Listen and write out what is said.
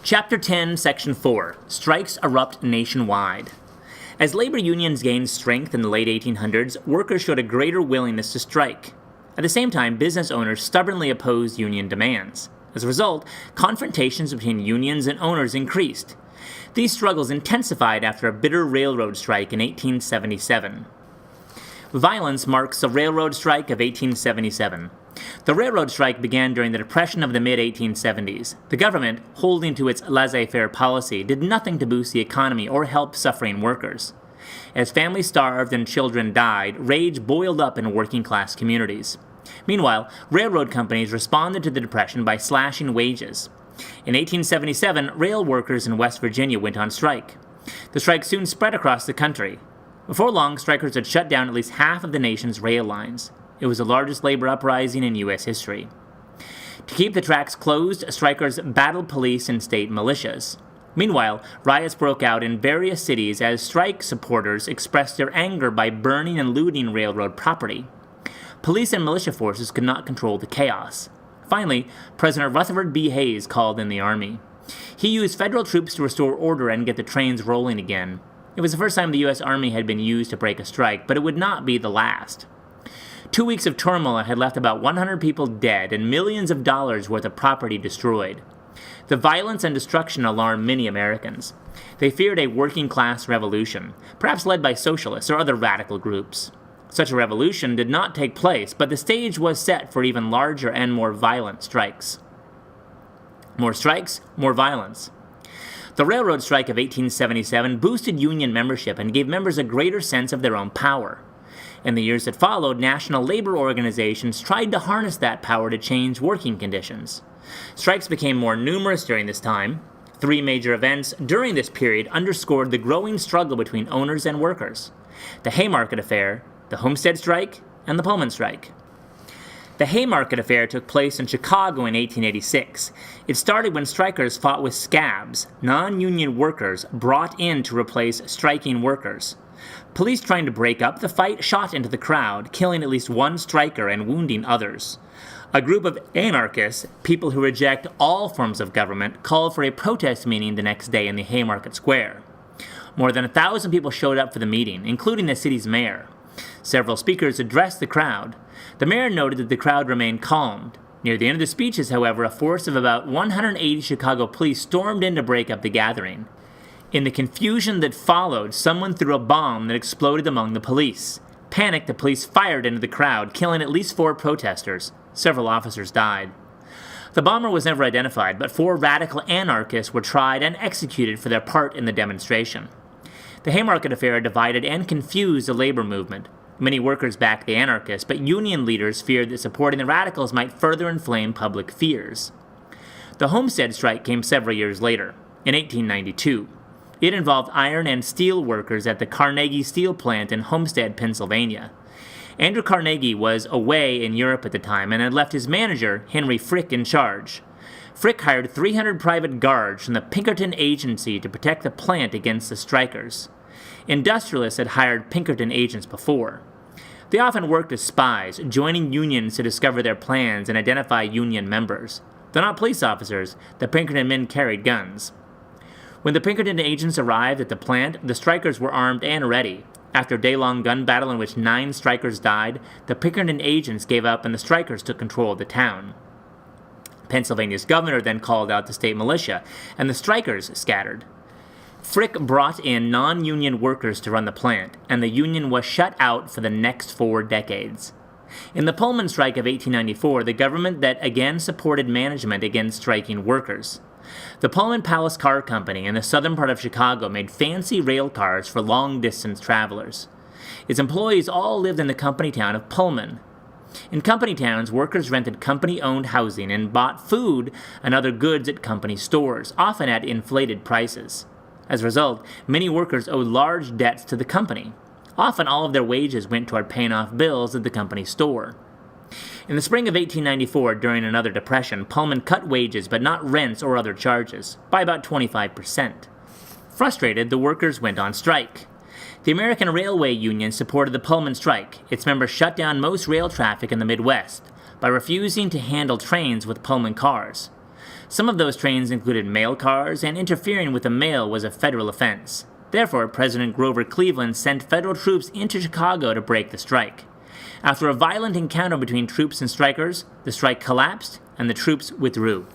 Chapter 10, Section 4. Strikes erupt nationwide. As labor unions gained strength in the late 1800s, workers showed a greater willingness to strike. At the same time, business owners stubbornly opposed union demands. As a result, confrontations between unions and owners increased. These struggles intensified after a bitter railroad strike in 1877. Violence marks the railroad strike of 1877. The railroad strike began during the Depression of the mid-1870s. The government, holding to its laissez-faire policy, did nothing to boost the economy or help suffering workers. As families starved and children died, rage boiled up in working-class communities. Meanwhile, railroad companies responded to the Depression by slashing wages. In 1877, rail workers in West Virginia went on strike. The strike soon spread across the country. Before long, strikers had shut down at least half of the nation's rail lines. It was the largest labor uprising in U.S. history. To keep the tracks closed, strikers battled police and state militias. Meanwhile, riots broke out in various cities as strike supporters expressed their anger by burning and looting railroad property. Police and militia forces could not control the chaos. Finally, President Rutherford B. Hayes called in the army. He used federal troops to restore order and get the trains rolling again. It was the first time the U.S. Army had been used to break a strike, but it would not be the last. 2 weeks of turmoil had left about 100 people dead and millions of dollars worth of property destroyed. The violence and destruction alarmed many Americans. They feared a working-class revolution, perhaps led by socialists or other radical groups. Such a revolution did not take place, but the stage was set for even larger and more violent strikes. More strikes, more violence. The railroad strike of 1877 boosted union membership and gave members a greater sense of their own power. In the years that followed, national labor organizations tried to harness that power to change working conditions. Strikes became more numerous during this time. 3 major events during this period underscored the growing struggle between owners and workers: the Haymarket Affair, the Homestead Strike, and the Pullman Strike. The Haymarket Affair took place in Chicago in 1886. It started when strikers fought with scabs, non-union workers brought in to replace striking workers. Police trying to break up the fight shot into the crowd, killing at least one striker and wounding others. A group of anarchists, people who reject all forms of government, called for a protest meeting the next day in the Haymarket Square. More than 1,000 people showed up for the meeting, including the city's mayor. Several speakers addressed the crowd. The mayor noted that the crowd remained calmed. Near the end of the speeches, however, a force of about 180 Chicago police stormed in to break up the gathering. In the confusion that followed, someone threw a bomb that exploded among the police. Panicked, the police fired into the crowd, killing at least 4 protesters. Several officers died. The bomber was never identified, but 4 radical anarchists were tried and executed for their part in the demonstration. The Haymarket Affair divided and confused the labor movement. Many workers backed the anarchists, but union leaders feared that supporting the radicals might further inflame public fears. The Homestead Strike came several years later, in 1892. It involved iron and steel workers at the Carnegie Steel Plant in Homestead, Pennsylvania. Andrew Carnegie was away in Europe at the time and had left his manager, Henry Frick, in charge. Frick hired 300 private guards from the Pinkerton Agency to protect the plant against the strikers. Industrialists had hired Pinkerton agents before. They often worked as spies, joining unions to discover their plans and identify union members. Though not police officers, the Pinkerton men carried guns. When the Pinkerton agents arrived at the plant, the strikers were armed and ready. After a day-long gun battle in which 9 strikers died, the Pinkerton agents gave up and the strikers took control of the town. Pennsylvania's governor then called out the state militia, and the strikers scattered. Frick brought in non-union workers to run the plant, and the union was shut out for the next 4 decades. In the Pullman Strike of 1894, the government that again supported management against striking workers. The Pullman Palace Car Company in the southern part of Chicago made fancy rail cars for long-distance travelers. Its employees all lived in the company town of Pullman. In company towns, workers rented company-owned housing and bought food and other goods at company stores, often at inflated prices. As a result, many workers owed large debts to the company. Often all of their wages went toward paying off bills at the company store. In the spring of 1894, during another depression, Pullman cut wages but not rents or other charges, by about 25%. Frustrated, the workers went on strike. The American Railway Union supported the Pullman Strike. Its members shut down most rail traffic in the Midwest by refusing to handle trains with Pullman cars. Some of those trains included mail cars, and interfering with the mail was a federal offense. Therefore, President Grover Cleveland sent federal troops into Chicago to break the strike. After a violent encounter between troops and strikers, the strike collapsed and the troops withdrew.